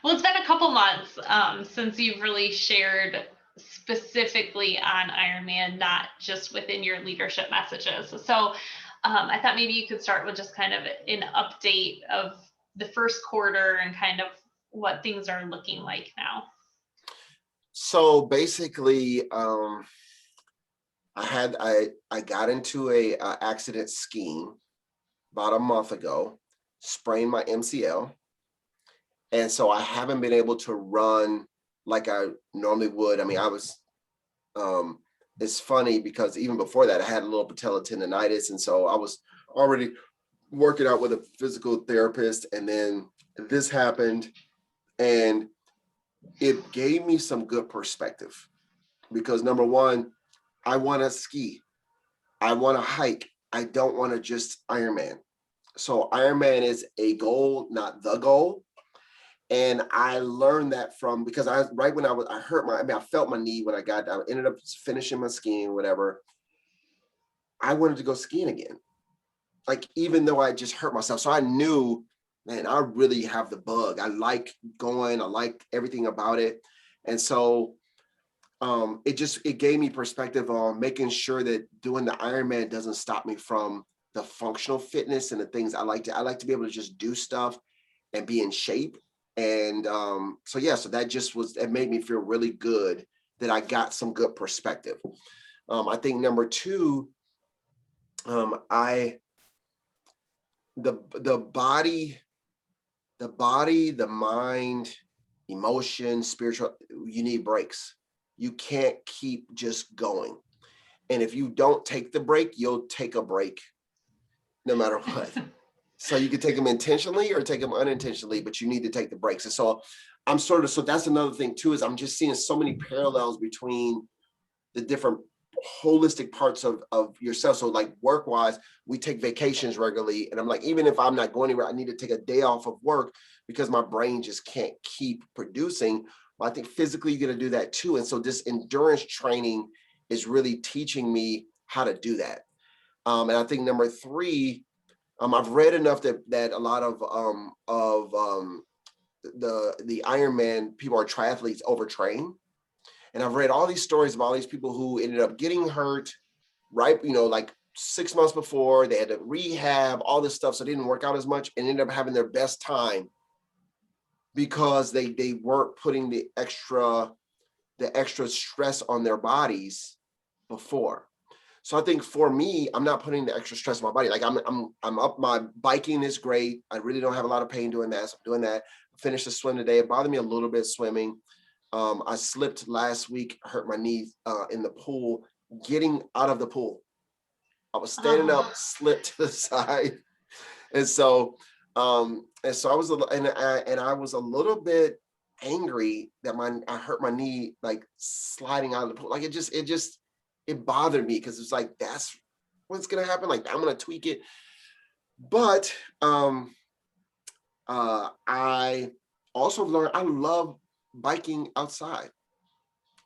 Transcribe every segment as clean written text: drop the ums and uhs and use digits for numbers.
Well, it's been a couple months since you've really shared specifically on Ironman, not just within your leadership messages. So I thought maybe you could start with just kind of an update of the first quarter and kind of what things are looking like now. So basically, I got into a accident skiing about a month ago, sprained my MCL. And so I haven't been able to run like I normally would. I mean, it's funny because even before that, I had a little patella tendonitis. And so I was already working out with a physical therapist. And then this happened, and it gave me some good perspective because number one, I want to ski. I want to hike. I don't want to just Ironman. So Ironman is a goal, not the goal. And I learned that because I felt my knee when I ended up finishing my skiing, whatever. I wanted to go skiing again. Like, even though I just hurt myself. So I knew, man, I really have the bug. I like going, I like everything about it. And so it gave me perspective on making sure that doing the Ironman doesn't stop me from the functional fitness and the things I like to be able to just do stuff and be in shape. And so it made me feel really good that I got some good perspective. I think number two, the body, the mind, emotion, spiritual, you need breaks. You can't keep just going. And if you don't take the break, you'll take a break no matter what. So you can take them intentionally or take them unintentionally, but you need to take the breaks. And so so that's another thing too, is I'm just seeing so many parallels between the different holistic parts of yourself. So like work-wise, we take vacations regularly. And I'm like, even if I'm not going anywhere, I need to take a day off of work because my brain just can't keep producing. Well, I think physically you're going to do that too. And so this endurance training is really teaching me how to do that. And I think number three, I've read enough that a lot of the Ironman people are triathletes overtrain. And I've read all these stories of all these people who ended up getting hurt, right? Like 6 months before, they had to rehab, all this stuff. So it didn't work out as much and ended up having their best time because they weren't putting the extra stress on their bodies before. So I think for me, I'm not putting the extra stress on my body. Like I'm up, my biking is great. I really don't have a lot of pain doing that. So I'm doing that. I finished the swim today. It bothered me a little bit swimming. I slipped last week, hurt my knee in the pool, getting out of the pool. I was standing up, slipped to the side. And so I was, I was a little bit angry that I hurt my knee, like sliding out of the pool. Like it bothered me because it's like, that's what's going to happen. Like, I'm going to tweak it. But I also learned, I love biking outside.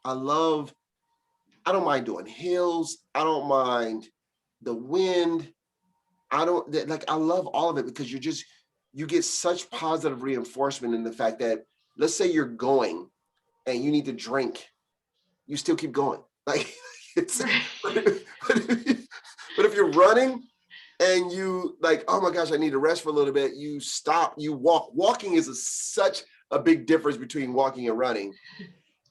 I don't mind doing hills. I don't mind the wind. I love all of it because you get such positive reinforcement in the fact that, let's say you're going and you need to drink, you still keep going. Like, but if you're running and you like, oh my gosh, I need to rest for a little bit, you stop, you walk. Walking is such a big difference between walking and running,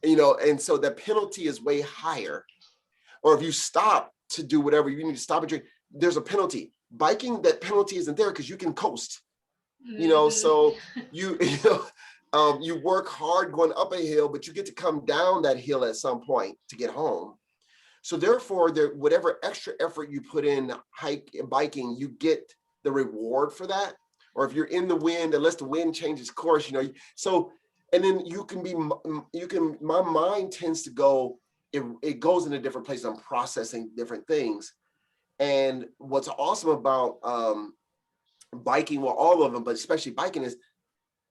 and so the penalty is way higher. Or if you stop to do whatever, you need to stop and drink, there's a penalty. Biking, that penalty isn't there because you can coast, so you work hard going up a hill, but you get to come down that hill at some point to get home. So therefore, whatever extra effort you put in biking, you get the reward for that. Or if you're in the wind, unless the wind changes course, so, and then my mind tends to go, it goes in a different place. I'm processing different things. And what's awesome about biking, well, all of them, but especially biking, is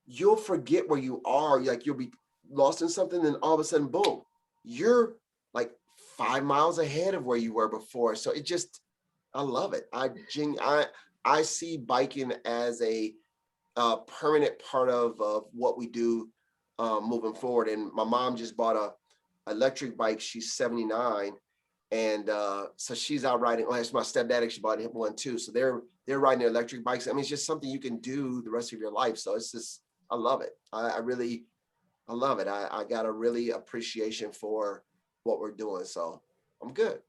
you'll forget where you are. Like, you'll be lost in something, and all of a sudden, boom, you're like 5 miles ahead of where you were before. So I love it. I see biking as a permanent part of what we do moving forward. And my mom just bought a electric bike. She's 79. And so she's out riding. Well, my stepdad actually bought one too. So they're riding their electric bikes. I mean, it's just something you can do the rest of your life. So it's just, I love it. I love it. I got a really appreciation for what we're doing. So I'm good.